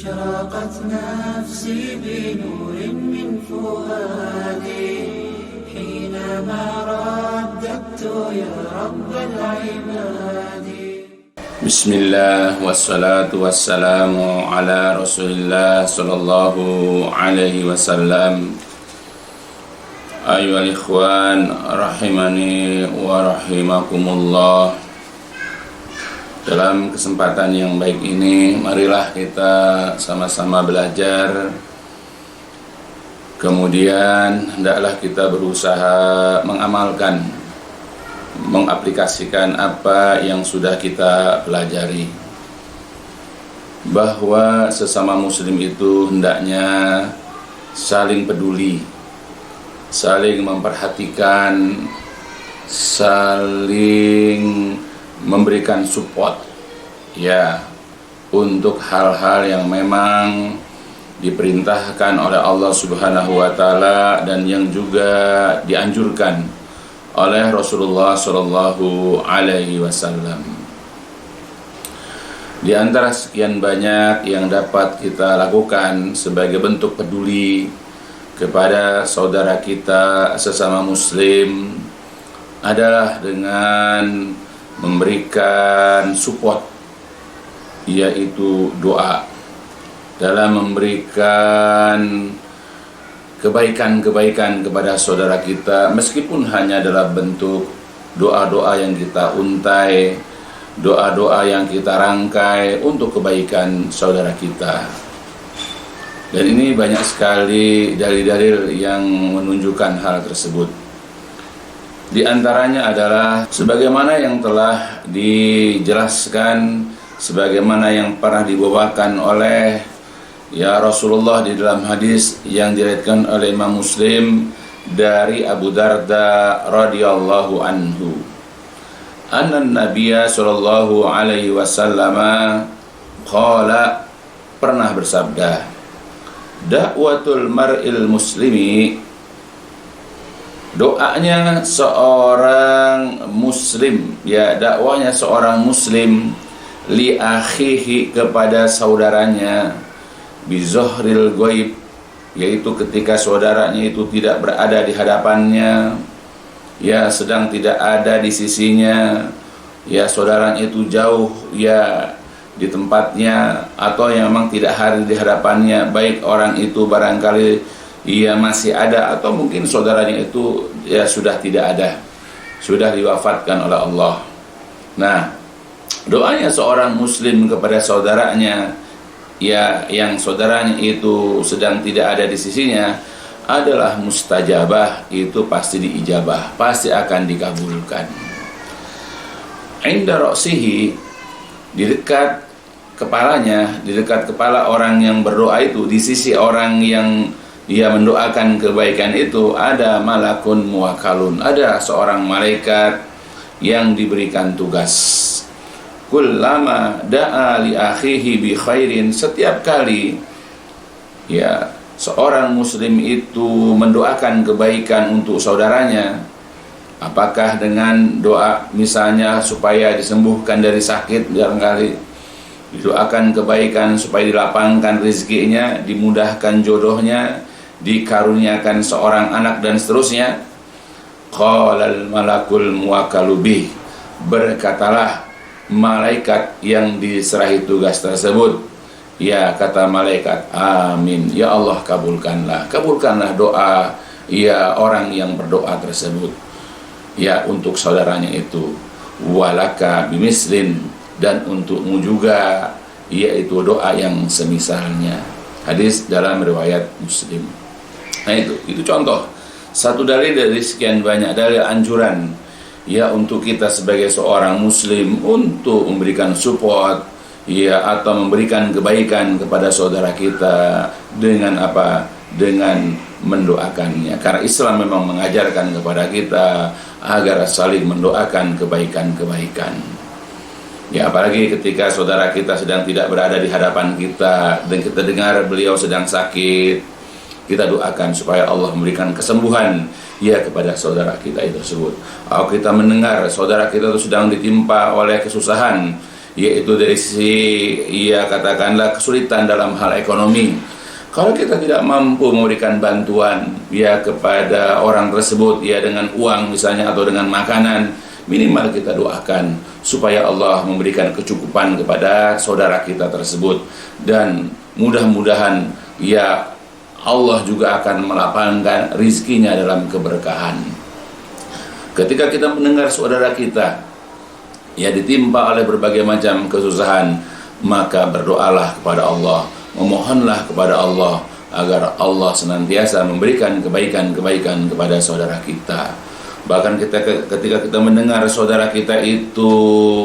أشرقت نفسي بنور من فؤادي حينما رددت يا رب العباد. بسم الله والصلاة والسلام على رسول الله صلى الله عليه وسلم. أيها الإخوان rahimani wa rahimakumullah. Dalam kesempatan yang baik ini, marilah kita sama-sama belajar. Kemudian hendaklah kita berusaha mengamalkan, mengaplikasikan apa yang sudah kita pelajari. Bahwa sesama muslim itu hendaknya saling peduli, saling memperhatikan, saling memberikan support ya untuk hal-hal yang memang diperintahkan oleh Allah Subhanahu wa taala dan yang juga dianjurkan oleh Rasulullah sallallahu alaihi wasallam. Di antara sekian banyak yang dapat kita lakukan sebagai bentuk peduli kepada saudara kita sesama muslim adalah dengan memberikan support, yaitu doa, dalam memberikan kebaikan-kebaikan kepada saudara kita, meskipun hanya dalam bentuk doa-doa yang kita untai, doa-doa yang kita rangkai untuk kebaikan saudara kita. Dan ini banyak sekali dalil-dalil yang menunjukkan hal tersebut. Di antaranya adalah sebagaimana yang telah dijelaskan, sebagaimana yang pernah dibawakan oleh Rasulullah di dalam hadis yang diriwayatkan oleh Imam Muslim dari Abu Darda radhiyallahu anhu. Anna Nabiyya sallallahu alaihi wasallam qala, pernah bersabda, da'watul mar'il muslimi, doanya seorang muslim, ya dakwanya seorang muslim, li akhihi, kepada saudaranya, bi zahril ghaib, yaitu ketika saudaranya itu tidak berada di hadapannya, ya sedang tidak ada di sisinya, ya saudaranya itu jauh ya di tempatnya, atau yang memang tidak hadir di hadapannya, baik orang itu barangkali ia masih ada atau mungkin saudaranya itu ya sudah tidak ada, sudah diwafatkan oleh Allah. Nah, doanya seorang muslim kepada saudaranya ya yang saudaranya itu sedang tidak ada di sisinya adalah mustajabah, itu pasti diijabah, pasti akan dikabulkan. Inda ra'sihi, di dekat kepalanya, di dekat kepala orang yang berdoa itu, di sisi orang yang dia mendoakan kebaikan itu, ada malakun muwakkalun, ada seorang malaikat yang diberikan tugas. Kullama da'a li akhihi bi khairin, setiap kali ya seorang muslim itu mendoakan kebaikan untuk saudaranya, apakah dengan doa misalnya supaya disembuhkan dari sakit, barangkali didoakan kebaikan supaya dilapangkan rezekinya, dimudahkan jodohnya, dikaruniakan seorang anak dan seterusnya. Qalal malakul muwakkalu bih, berkatalah malaikat yang diserahi tugas tersebut, ya kata malaikat, amin, ya Allah kabulkanlah doa ya orang yang berdoa tersebut ya untuk saudaranya itu, walaka bimislin, dan untukmu juga, yaitu doa yang semisalnya. Hadis dalam riwayat Muslim. Nah itu contoh, satu dalil dari sekian banyak dalil anjuran ya untuk kita sebagai seorang muslim untuk memberikan support ya atau memberikan kebaikan kepada saudara kita dengan apa? Dengan mendoakannya. Karena Islam memang mengajarkan kepada kita agar saling mendoakan kebaikan-kebaikan. Ya, apalagi ketika saudara kita sedang tidak berada di hadapan kita dan kita dengar beliau sedang sakit, kita doakan supaya Allah memberikan kesembuhan ya kepada saudara kita itu tersebut. Kalau kita mendengar saudara kita itu sedang ditimpa oleh kesusahan, yaitu dari sisi katakanlah kesulitan dalam hal ekonomi. Kalau kita tidak mampu memberikan bantuan kepada orang tersebut dengan uang misalnya atau dengan makanan, minimal kita doakan supaya Allah memberikan kecukupan kepada saudara kita tersebut, dan mudah-mudahan Allah juga akan melapangkan rizkinya dalam keberkahan. Ketika kita mendengar saudara kita ditimpa oleh berbagai macam kesusahan, maka berdoalah kepada Allah, memohonlah kepada Allah agar Allah senantiasa memberikan kebaikan-kebaikan kepada saudara kita. Bahkan ketika kita mendengar saudara kita itu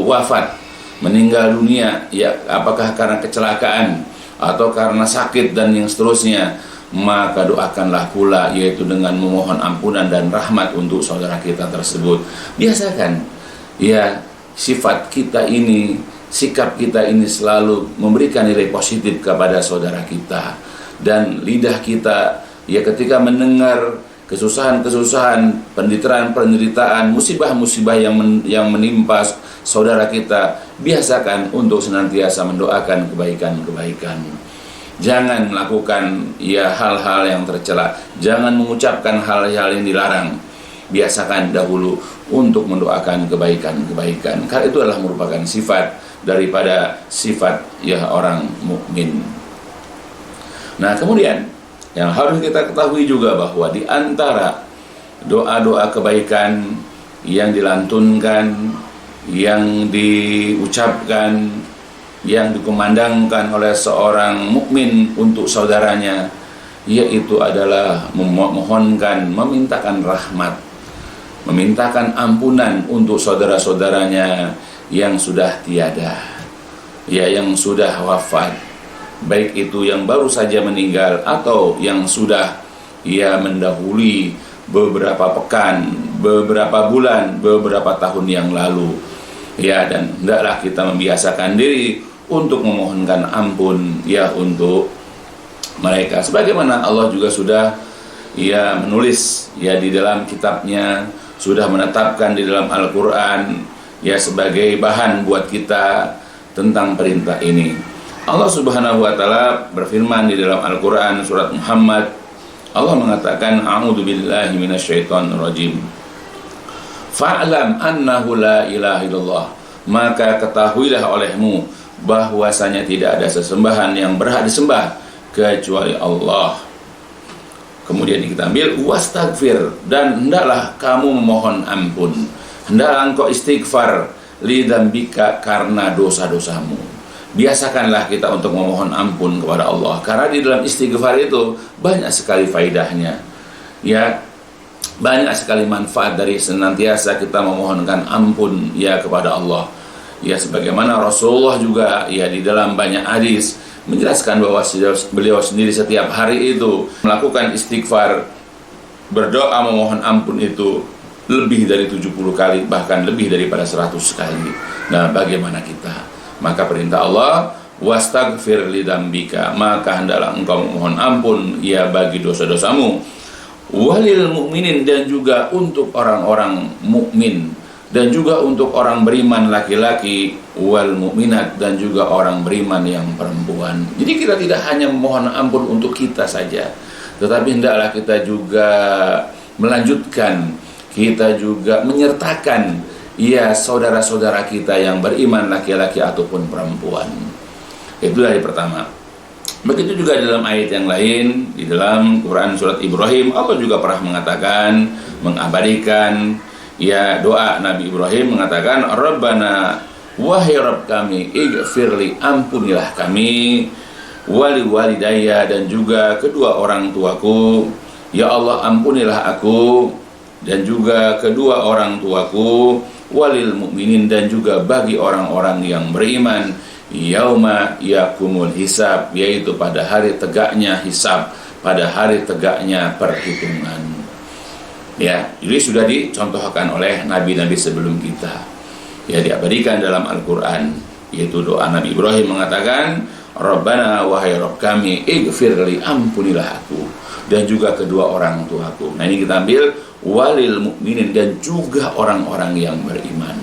wafat, meninggal dunia, apakah karena kecelakaan atau karena sakit dan yang seterusnya, maka doakanlah pula, yaitu dengan memohon ampunan dan rahmat untuk saudara kita tersebut. Biasakan sifat kita ini, sikap kita ini selalu memberikan nilai positif kepada saudara kita. Dan lidah kita ketika mendengar kesusahan-kesusahan, penderitaan, musibah-musibah yang menimpa saudara kita, biasakan untuk senantiasa mendoakan kebaikan-kebaikan. Jangan melakukan hal-hal yang tercela, jangan mengucapkan hal-hal yang dilarang. Biasakan dahulu untuk mendoakan kebaikan-kebaikan, karena itu adalah merupakan sifat daripada sifat orang mukmin. Nah, kemudian yang harus kita ketahui juga bahwa di antara doa-doa kebaikan yang dilantunkan, yang diucapkan, yang dikumandangkan oleh seorang mukmin untuk saudaranya, yaitu adalah memohonkan, memintakan rahmat, memintakan ampunan untuk saudara-saudaranya yang sudah tiada, yang sudah wafat, baik itu yang baru saja meninggal atau yang sudah mendahului beberapa pekan, beberapa bulan, beberapa tahun yang lalu. Dan hendaklah kita membiasakan diri untuk memohonkan ampun untuk mereka, sebagaimana Allah juga sudah menulis di dalam kitabnya, sudah menetapkan di dalam Al-Quran sebagai bahan buat kita tentang perintah ini. Allah Subhanahu wa taala berfirman di dalam Al-Quran surat Muhammad, Allah mengatakan, a'udzu billahi minasyaitonir rajim. Fa'lam annahu la ilaha illallah, maka ketahuilah olehmu bahwasanya tidak ada sesembahan yang berhak disembah kecuali Allah. Kemudian kita ambil wastagfir, dan hendaklah kamu memohon ampun, hendaklah engkau istighfar lidzambika, karena dosa-dosamu. Biasakanlah kita untuk memohon ampun kepada Allah, karena di dalam istighfar itu banyak sekali faidahnya, banyak sekali manfaat dari senantiasa kita memohonkan ampun kepada Allah. Sebagaimana Rasulullah juga di dalam banyak hadis menjelaskan bahwa beliau sendiri setiap hari itu melakukan istighfar, berdoa memohon ampun itu lebih dari 70 kali, bahkan lebih daripada 100 kali. Nah, bagaimana kita? Maka perintah Allah, wastagfir lidzambika, maka hendaklah engkau memohon ampun bagi dosa-dosamu, walil mukminin, dan juga untuk orang-orang mukmin, dan juga untuk orang beriman laki-laki, wal mukminat, dan juga orang beriman yang perempuan. Jadi kita tidak hanya memohon ampun untuk kita saja, tetapi hendaklah kita juga melanjutkan, kita juga menyertakan saudara-saudara kita yang beriman laki-laki ataupun perempuan. Itu dari pertama. Begitu juga dalam ayat yang lain di dalam Quran surat Ibrahim, Allah juga pernah mengatakan, mengabadikan doa Nabi Ibrahim, mengatakan, Rabbana, wahai Rabb kami, ighfirli, ampunilah kami, wali walidayya, dan juga kedua orang tuaku, ya Allah ampunilah aku dan juga kedua orang tuaku, walil mukminin, dan juga bagi orang-orang yang beriman, yauma yakumul hisab, yaitu pada hari tegaknya hisab, pada hari tegaknya perhitungan. Jadi sudah dicontohkan oleh nabi-nabi sebelum kita, diabadikan dalam Al-Quran, yaitu doa Nabi Ibrahim mengatakan, Rabbana, wahai Rabb kami, ighfirli, ampunilah aku dan juga kedua orang tuaku. Nah, ini kita ambil walil mukminin, dan juga orang-orang yang beriman.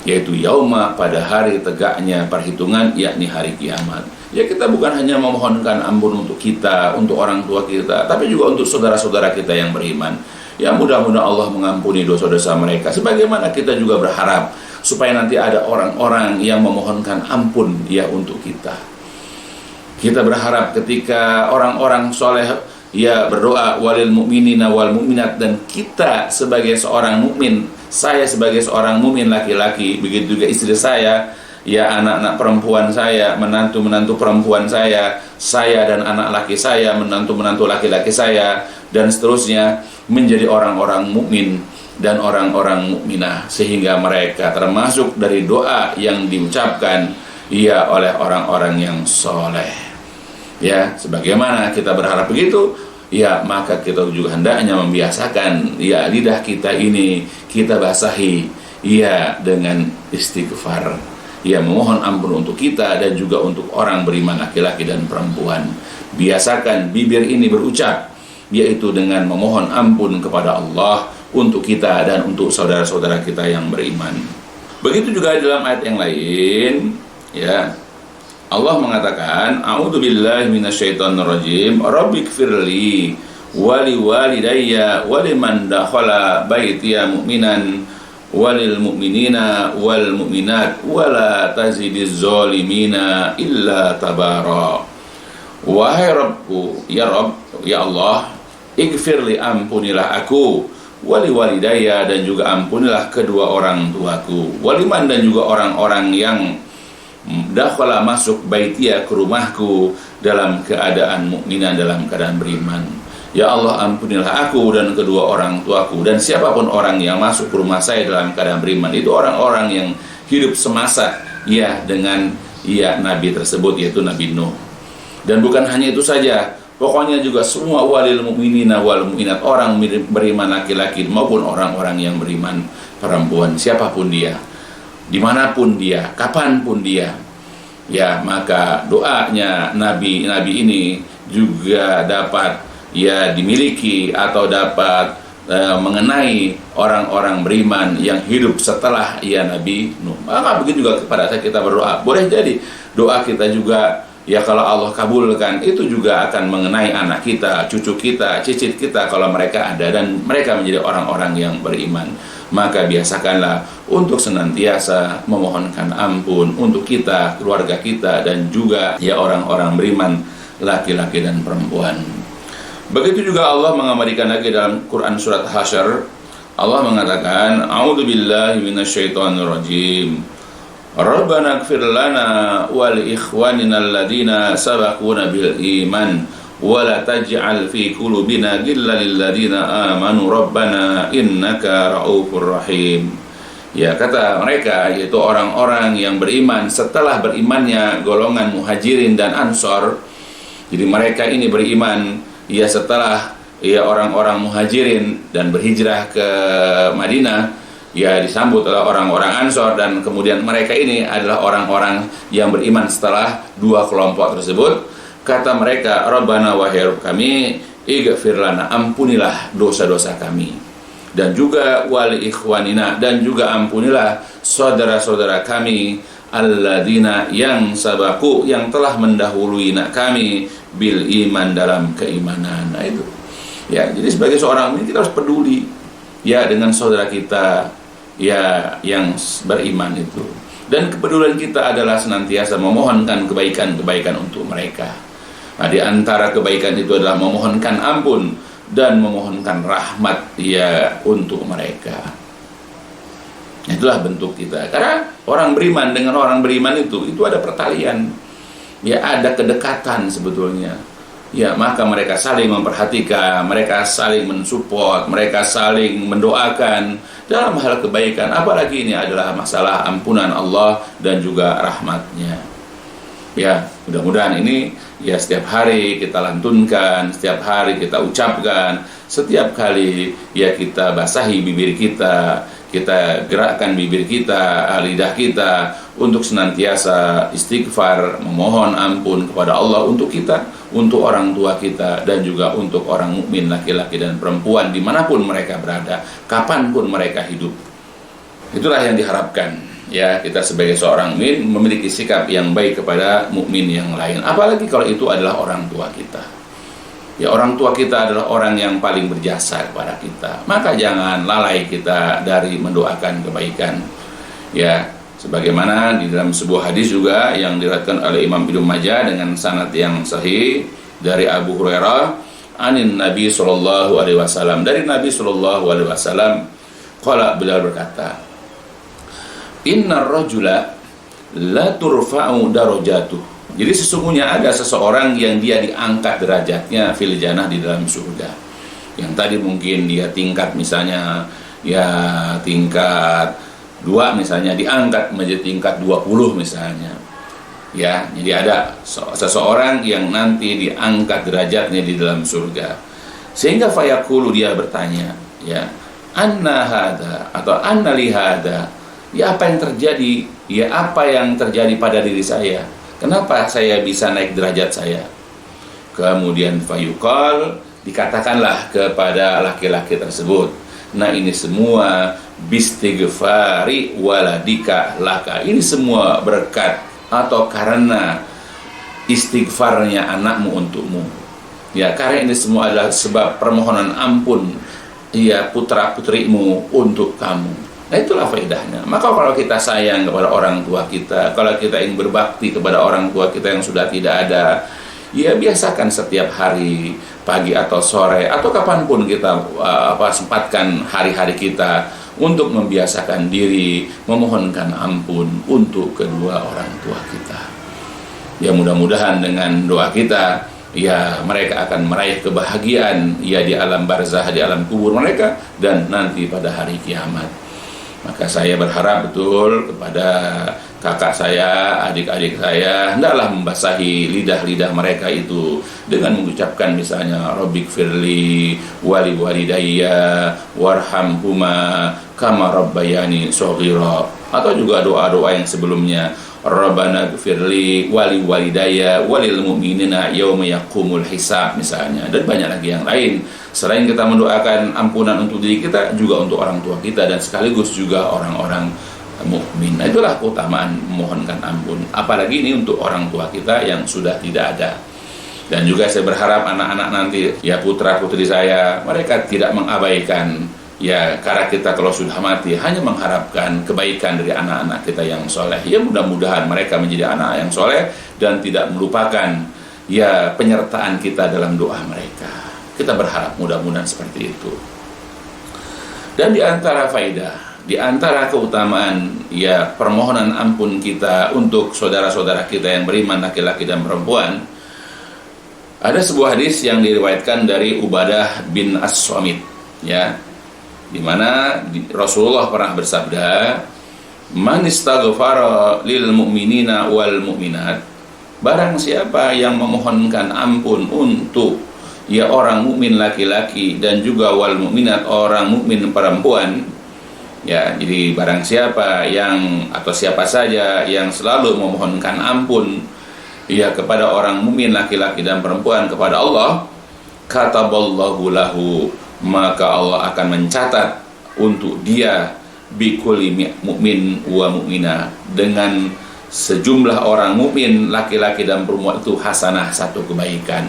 yaitu yauma, pada hari tegaknya perhitungan, yakni hari kiamat. Ya, kita bukan hanya memohonkan ampun untuk kita, untuk orang tua kita, tapi juga untuk saudara-saudara kita yang beriman. Ya, mudah-mudahan Allah mengampuni dosa-dosa mereka. Sebagaimana kita juga berharap supaya nanti ada orang-orang yang memohonkan ampun ya untuk kita. Kita berharap ketika orang-orang soleh ya berdoa, walil mu'minina wal mu'minat, dan kita sebagai seorang mukmin, saya sebagai seorang mukmin laki-laki, begitu juga istri saya, ya anak-anak perempuan saya, menantu-menantu perempuan saya dan anak laki saya, menantu-menantu laki-laki saya, dan seterusnya, menjadi orang-orang mukmin dan orang-orang mukminah, sehingga mereka termasuk dari doa yang diucapkan ya oleh orang-orang yang soleh. Ya, sebagaimana kita berharap begitu, ya maka kita juga hendaknya membiasakan ya lidah kita ini kita basahi ya dengan istighfar, ya memohon ampun untuk kita dan juga untuk orang beriman laki-laki dan perempuan. Biasakan bibir ini berucap, yaitu dengan memohon ampun kepada Allah untuk kita dan untuk saudara-saudara kita yang beriman. Begitu juga dalam ayat yang lain, ya Allah mengatakan, a'udzubillahi minasyaitonirrajim, rabbighfirli wali walidayya waliman dakhala baitiya mu'minan walil mu'minina wal mu'minat wala tazidiz zalimina illa tabara. Wahai Rabbku, ya Rabb, ya Allah, ighfirli, ampunilah aku, wali walidayya, dan juga ampunilah kedua orang tuaku, waliman, dan juga orang-orang yang dakhala, masuk, baitia, ke rumahku, dalam keadaan mukminan, dalam keadaan beriman. Ya Allah, ampunilah aku dan kedua orang tuaku, dan siapapun orang yang masuk ke rumah saya dalam keadaan beriman. Itu orang-orang yang hidup semasa ya dengan ya Nabi tersebut, yaitu Nabi Nuh. Dan bukan hanya itu saja, pokoknya juga semua walil mu'minina wal mu'minat, orang beriman laki-laki maupun orang-orang yang beriman perempuan, siapapun dia, dimanapun dia, kapanpun dia, ya maka doanya nabi-nabi ini juga dapat ya dimiliki atau dapat mengenai orang-orang beriman yang hidup setelah ya Nabi Nuh. Maka begitu juga kepada kita berdoa, boleh jadi doa kita juga ya kalau Allah kabulkan, itu juga akan mengenai anak kita, cucu kita, cicit kita kalau mereka ada dan mereka menjadi orang-orang yang beriman. Maka biasakanlah untuk senantiasa memohonkan ampun untuk kita, keluarga kita, dan juga ya orang-orang beriman laki-laki dan perempuan. Begitu juga Allah mengabadikan lagi dalam Quran surat Hasyr, Allah mengatakan, a'udzubillahi minasyaitonirrajim, Rabbana ighfir lana wa li ikhwanina alladhina sabaquna bil iman wa la taj'al fi qulubina ghillan lil ladzina amanu rabbana innaka ra'ufur rahim. Ya, kata mereka, yaitu orang-orang yang beriman setelah berimannya golongan Muhajirin dan Ansor. Jadi mereka ini beriman ya setelah ya orang-orang Muhajirin dan berhijrah ke Madinah, ya disambut oleh orang-orang Ansor, dan kemudian mereka ini adalah orang-orang yang beriman setelah dua kelompok tersebut. Kata mereka, Rabbana, wahai Rabb kami, ighfir lana, ampunilah dosa-dosa kami, dan juga wali ikhwanina, dan juga ampunilah saudara-saudara kami, alladzina, yang sabaku, yang telah mendahului kami, bil iman, dalam keimanan. Nah itu ya, jadi sebagai seorang mukmin kita harus peduli ya dengan saudara kita ya yang beriman itu, dan kepedulian kita adalah senantiasa memohonkan kebaikan-kebaikan untuk mereka. Nah, di antara kebaikan itu adalah memohonkan ampun dan memohonkan rahmat ya untuk mereka. Itulah bentuk kita, karena orang beriman dengan orang beriman itu ada pertalian, ya ada kedekatan sebetulnya. Ya, maka mereka saling memperhatikan, mereka saling mensupport, mereka saling mendoakan dalam hal kebaikan. Apalagi ini adalah masalah ampunan Allah dan juga rahmatnya. Ya, mudah-mudahan ini ya setiap hari kita lantunkan, setiap hari kita ucapkan, setiap kali ya kita basahi bibir kita gerakkan bibir kita, lidah kita untuk senantiasa istighfar, memohon ampun kepada Allah untuk kita, untuk orang tua kita, dan juga untuk orang mukmin laki-laki dan perempuan dimanapun mereka berada, kapanpun mereka hidup. Itulah yang diharapkan ya kita sebagai seorang mukmin memiliki sikap yang baik kepada mukmin yang lain, apalagi kalau itu adalah orang tua kita. Ya, orang tua kita adalah orang yang paling berjasa kepada kita, maka jangan lalai kita dari mendoakan kebaikan. Ya, sebagaimana di dalam sebuah hadis juga yang diriwayatkan oleh Imam Ibnu Majah dengan sanad yang sahih dari Abu Hurairah anin Nabi sallallahu alaihi wasallam, dari Nabi sallallahu alaihi wasallam, qala, beliau berkata, innar rajula la turfa'u darajatuh. Jadi sesungguhnya ada seseorang yang dia diangkat derajatnya fil jannah, di dalam surga. Yang tadi mungkin dia tingkat misalnya ya tingkat 2 misalnya, diangkat menjadi tingkat 20 misalnya. Ya, jadi ada seseorang yang nanti diangkat derajatnya di dalam surga. Sehingga fayaqulu, dia bertanya, ya, anna hada atau anna li hada. Ya, apa yang terjadi? Ya, apa yang terjadi pada diri saya? Kenapa saya bisa naik derajat saya? Kemudian fayuqal, dikatakanlah kepada laki-laki tersebut, nah ini semua bistighfari waladika laka. Ini semua berkat atau karena istighfarnya anakmu untukmu. Ya, karena ini semua adalah sebab permohonan ampun ya putra-putrimu untuk kamu. Nah, itulah faedahnya. Maka kalau kita sayang kepada orang tua kita, kalau kita ingin berbakti kepada orang tua kita yang sudah tidak ada, ya biasakan setiap hari, pagi atau sore atau kapanpun kita sempatkan hari-hari kita untuk membiasakan diri memohonkan ampun untuk kedua orang tua kita. Ya, mudah-mudahan dengan doa kita, ya mereka akan meraih kebahagiaan ya di alam barzah, di alam kubur mereka, dan nanti pada hari kiamat. Maka saya berharap betul kepada kakak saya, adik-adik saya, hendaklah membasahi lidah-lidah mereka itu dengan mengucapkan misalnya Rabbik firli wali walidayya warhamhuma kama rabbayani shaghira, atau juga doa-doa yang sebelumnya, Rabbana gfirli wali walidayya walil mu'minina yauma yaqumul hisab misalnya, dan banyak lagi yang lain. Selain kita mendoakan ampunan untuk diri kita, juga untuk orang tua kita dan sekaligus juga orang-orang mukmin. Nah, itulah keutamaan memohonkan ampun, apalagi ini untuk orang tua kita yang sudah tidak ada. Dan juga saya berharap anak-anak nanti, ya putra-putri saya, mereka tidak mengabaikan ya karena kita kalau sudah mati hanya mengharapkan kebaikan dari anak-anak kita yang soleh. Ya, mudah-mudahan mereka menjadi anak yang soleh dan tidak melupakan ya penyertaan kita dalam doa mereka. Kita berharap mudah-mudahan seperti itu. Dan di antara faidah, di antara keutamaan ya permohonan ampun kita untuk saudara-saudara kita yang beriman laki-laki dan perempuan, ada sebuah hadis yang diriwayatkan dari Ubadah bin As-Samit, ya, di mana Rasulullah pernah bersabda, man istaghfara lil mu'minina wal mu'minat, barang siapa yang memohonkan ampun untuk ya orang mukmin laki-laki dan juga wal mukminat, orang mukmin perempuan. Ya, jadi barang siapa yang atau siapa saja yang selalu memohonkan ampun ya kepada orang mukmin laki-laki dan perempuan kepada Allah, kataballahu lahu, maka Allah akan mencatat untuk dia bikulli mukmin wa mukminah, dengan sejumlah orang mukmin laki-laki dan perempuan itu hasanah, satu kebaikan.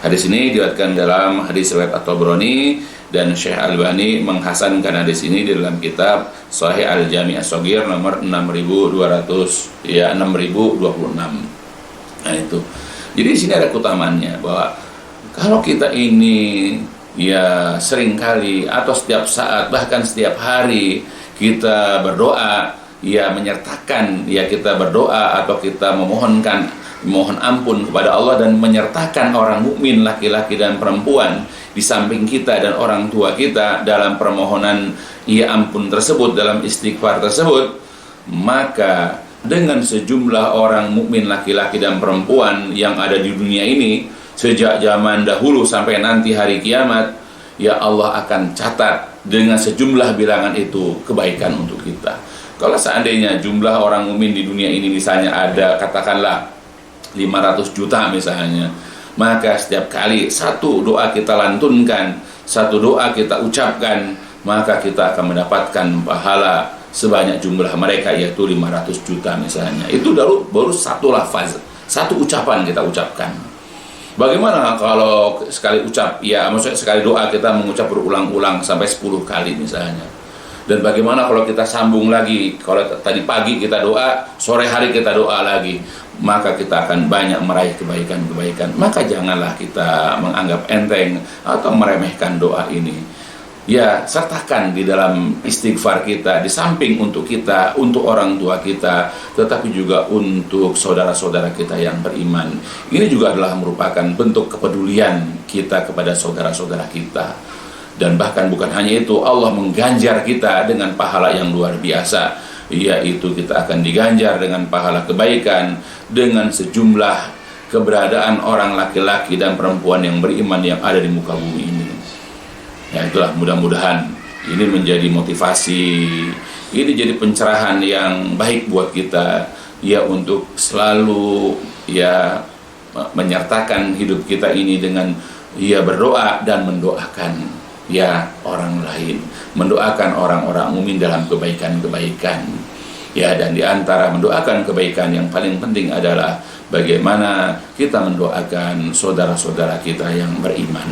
Hadis ini diriwayatkan dalam hadis riwayat At-Tabrani, dan Syekh Albani menghasankan hadis ini di dalam kitab Sahih Al-Jami' As-Shaghir nomor 6200 ya 6026. Nah, itu. Jadi di sini ada keutamaannya bahwa kalau kita ini ya seringkali atau setiap saat bahkan setiap hari kita berdoa, ya menyertakan ya kita berdoa atau kita mohon ampun kepada Allah dan menyertakan orang mukmin laki-laki dan perempuan di samping kita dan orang tua kita dalam permohonan ya ampun tersebut, dalam istighfar tersebut, maka dengan sejumlah orang mukmin laki-laki dan perempuan yang ada di dunia ini sejak zaman dahulu sampai nanti hari kiamat, ya Allah akan catat dengan sejumlah bilangan itu kebaikan untuk kita. Kalau seandainya jumlah orang mukmin di dunia ini misalnya ada katakanlah 500 juta misalnya, maka setiap kali satu doa kita lantunkan, satu doa kita ucapkan, maka kita akan mendapatkan pahala sebanyak jumlah mereka, yaitu 500 juta misalnya. Itu baru satu lafaz, satu ucapan kita ucapkan. Bagaimana kalau sekali ucap, ya maksudnya sekali doa kita mengucap berulang-ulang sampai 10 kali misalnya. Dan bagaimana kalau kita sambung lagi, kalau tadi pagi kita doa, sore hari kita doa lagi, maka kita akan banyak meraih kebaikan-kebaikan. Maka janganlah kita menganggap enteng atau meremehkan doa ini. Ya, sertakan di dalam istighfar kita, di samping untuk kita, untuk orang tua kita, tetapi juga untuk saudara-saudara kita yang beriman. Ini juga adalah merupakan bentuk kepedulian kita kepada saudara-saudara kita. Dan bahkan bukan hanya itu, Allah mengganjar kita dengan pahala yang luar biasa, yaitu kita akan diganjar dengan pahala kebaikan dengan sejumlah keberadaan orang laki-laki dan perempuan yang beriman yang ada di muka bumi ini. Ya, itulah, mudah-mudahan ini menjadi motivasi, ini jadi pencerahan yang baik buat kita, ya, untuk selalu ya menyertakan hidup kita ini dengan ya berdoa dan mendoakan ya orang lain, mendoakan orang-orang mukmin dalam kebaikan-kebaikan. Ya, dan di antara mendoakan kebaikan yang paling penting adalah bagaimana kita mendoakan saudara-saudara kita yang beriman.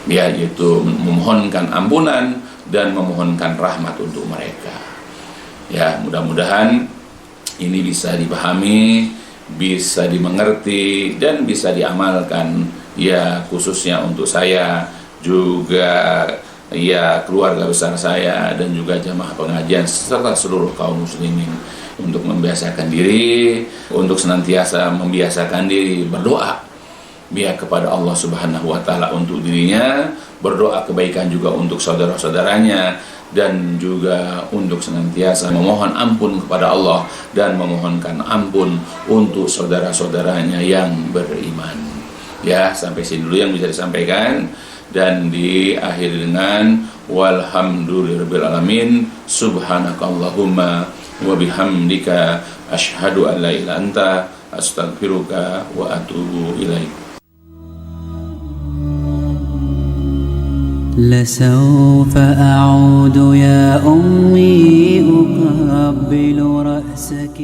Ya, yaitu memohonkan ampunan dan memohonkan rahmat untuk mereka. Ya, mudah-mudahan ini bisa dipahami, bisa dimengerti dan bisa diamalkan, ya, khususnya untuk saya, juga ya keluarga besar saya, dan juga jamaah pengajian serta seluruh kaum muslimin, untuk membiasakan diri, untuk senantiasa membiasakan diri berdoa ya kepada Allah Subhanahu wa taala untuk dirinya, berdoa kebaikan juga untuk saudara-saudaranya, dan juga untuk senantiasa memohon ampun kepada Allah dan memohonkan ampun untuk saudara-saudaranya yang beriman. Ya, sampai sini dulu yang bisa disampaikan, dan diakhiri dengan walhamdulillahirabbil alamin, subhanakallahumma wa bihamdika asyhadu an la ilaha illa anta astaghfiruka wa atubu ilaik. لسوف أعود يا أمي أقبل رأسك